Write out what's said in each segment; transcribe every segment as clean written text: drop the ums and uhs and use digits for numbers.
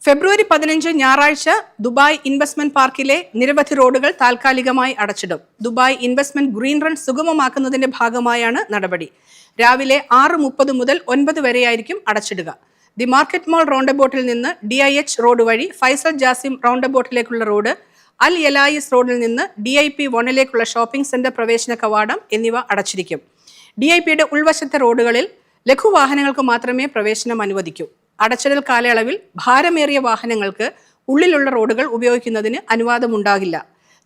ഫെബ്രുവരി 15 ഞായറാഴ്ച Dubai investment പാർക്കിലെ നിരവധി റോഡുകൾ താൽക്കാലികമായി അടച്ചിടും. ദുബായ് ഇൻവെസ്റ്റ്മെന്റ് ഗ്രീൻ റൺ സുഗമമാക്കുന്നതിന്റെ ഭാഗമായാണ് നടപടി. രാവിലെ 6:30 മുതൽ 9 വരെയായിരിക്കും അടച്ചിടുക. ദി മാർക്കറ്റ് മോൾ റൗണ്ടബോട്ടിൽ നിന്ന് DIH റോഡ് വഴി ഫൈസൽ ജാസിം റൗണ്ടബോട്ടിലേക്കുള്ള റോഡ്, അൽ യലായിസ് റോഡിൽ നിന്ന് DIP 1ലേക്കുള്ള ഷോപ്പിംഗ് സെന്റർ പ്രവേശന കവാടം എന്നിവ അടച്ചിരിക്കും. DIPയുടെ ഉൾവശത്തെ റോഡുകളിൽ ലഘുവാഹനങ്ങൾക്ക് മാത്രമേ പ്രവേശനം അനുവദിക്കൂ. അടച്ചിടൽ കാലയളവിൽ ഭാരമേറിയ വാഹനങ്ങൾക്ക് ഉള്ളിലുള്ള റോഡുകൾ ഉപയോഗിക്കുന്നതിന് അനുവാദമുണ്ടാകില്ല.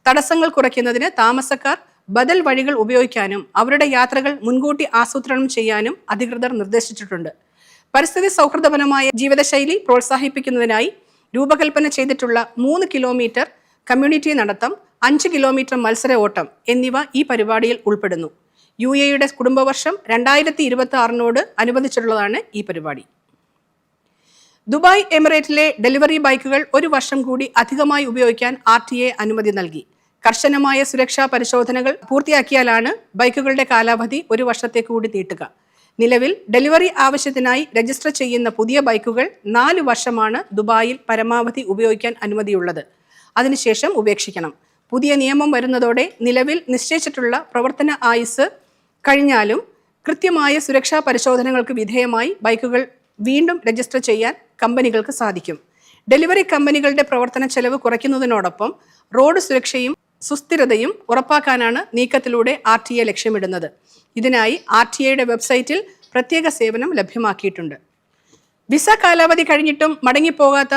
തടസ്സങ്ങൾ കുറയ്ക്കുന്നതിന് താമസക്കാർ ബദൽ വഴികൾ ഉപയോഗിക്കാനും അവരുടെ യാത്രകൾ മുൻകൂട്ടി ആസൂത്രണം ചെയ്യാനും അധികൃതർ നിർദ്ദേശിച്ചിട്ടുണ്ട്. പരിസ്ഥിതി സൗഹൃദപരമായ ജീവിതശൈലി പ്രോത്സാഹിപ്പിക്കുന്നതിനായി രൂപകൽപ്പന ചെയ്തിട്ടുള്ള 3 കിലോമീറ്റർ കമ്മ്യൂണിറ്റി നടത്തം, 5 കിലോമീറ്റർ മത്സര ഓട്ടം എന്നിവ ഈ പരിപാടിയിൽ ഉൾപ്പെടുന്നു. UAEയുടെ കുടുംബവർഷം 2026 അനുബന്ധിച്ചിട്ടുള്ളതാണ് ഈ പരിപാടി. ദുബായ് എമിറേറ്റിലെ ഡെലിവറി ബൈക്കുകൾ 1 വർഷം കൂടി അധികമായി ഉപയോഗിക്കാൻ RTA അനുമതി നൽകി. കർശനമായ സുരക്ഷാ പരിശോധനകൾ പൂർത്തിയാക്കിയാലാണ് ബൈക്കുകളുടെ കാലാവധി 1 വർഷത്തേക്ക് കൂടി നീട്ടുക. നിലവിൽ ഡെലിവറി ആവശ്യത്തിനായി രജിസ്റ്റർ ചെയ്യുന്ന പുതിയ ബൈക്കുകൾ 4 വർഷമാണ് ദുബായിൽ പരമാവധി ഉപയോഗിക്കാൻ അനുമതിയുള്ളത്. അതിനുശേഷം ഉപേക്ഷിക്കണം. പുതിയ നിയമം വരുന്നതോടെ നിലവിൽ നിശ്ചയിച്ചിട്ടുള്ള പ്രവർത്തന ആയുസ് കഴിഞ്ഞാലും കൃത്യമായ സുരക്ഷാ പരിശോധനകൾക്ക് വിധേയമായി ബൈക്കുകൾ വീണ്ടും രജിസ്റ്റർ ചെയ്യാൻ കമ്പനികൾക്ക് സാധിക്കും. ഡെലിവറി കമ്പനികളുടെ പ്രവർത്തന ചെലവ് കുറയ്ക്കുന്നതിനോടൊപ്പം റോഡ് സുരക്ഷയും സുസ്ഥിരതയും ഉറപ്പാക്കാനാണ് നീക്കത്തിലൂടെ RTA ലക്ഷ്യമിടുന്നത്. ഇതിനായി RTAയുടെ വെബ്സൈറ്റിൽ പ്രത്യേക സേവനം ലഭ്യമാക്കിയിട്ടുണ്ട്. വിസ കാലാവധി കഴിഞ്ഞിട്ടും മടങ്ങിപ്പോകാത്ത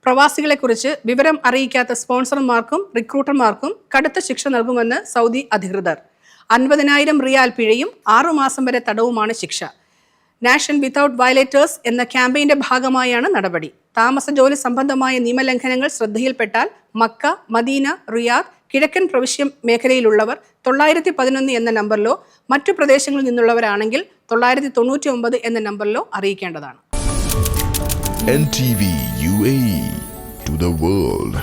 പ്രവാസികളെക്കുറിച്ച് വിവരം അറിയിക്കാത്ത സ്പോൺസർമാർക്കും റിക്രൂട്ടർമാർക്കും കടുത്ത ശിക്ഷ നൽകുമെന്ന് സൗദി അധികൃതർ. 50,000 റിയാൽ പിഴയും 6 മാസം വരെ തടവുമാണ് ശിക്ഷ. നാഷൻ വിത്തൌട്ട് വയലേറ്റേഴ്സ് എന്ന ക്യാമ്പയിന്റെ ഭാഗമായാണ് നടപടി. താമസ ജോലി സംബന്ധമായ നിയമലംഘനങ്ങൾ ശ്രദ്ധയിൽപ്പെട്ടാൽ മക്ക, മദീന, റിയാദ്, കിഴക്കൻ പ്രവിശ്യ മേഖലയിലുള്ളവർ 911 എന്ന നമ്പറിലോ മറ്റു പ്രദേശങ്ങളിൽ നിന്നുള്ളവരാണെങ്കിൽ 999 എന്ന നമ്പറിലോ അറിയിക്കേണ്ടതാണ്. NTV UAE to the world.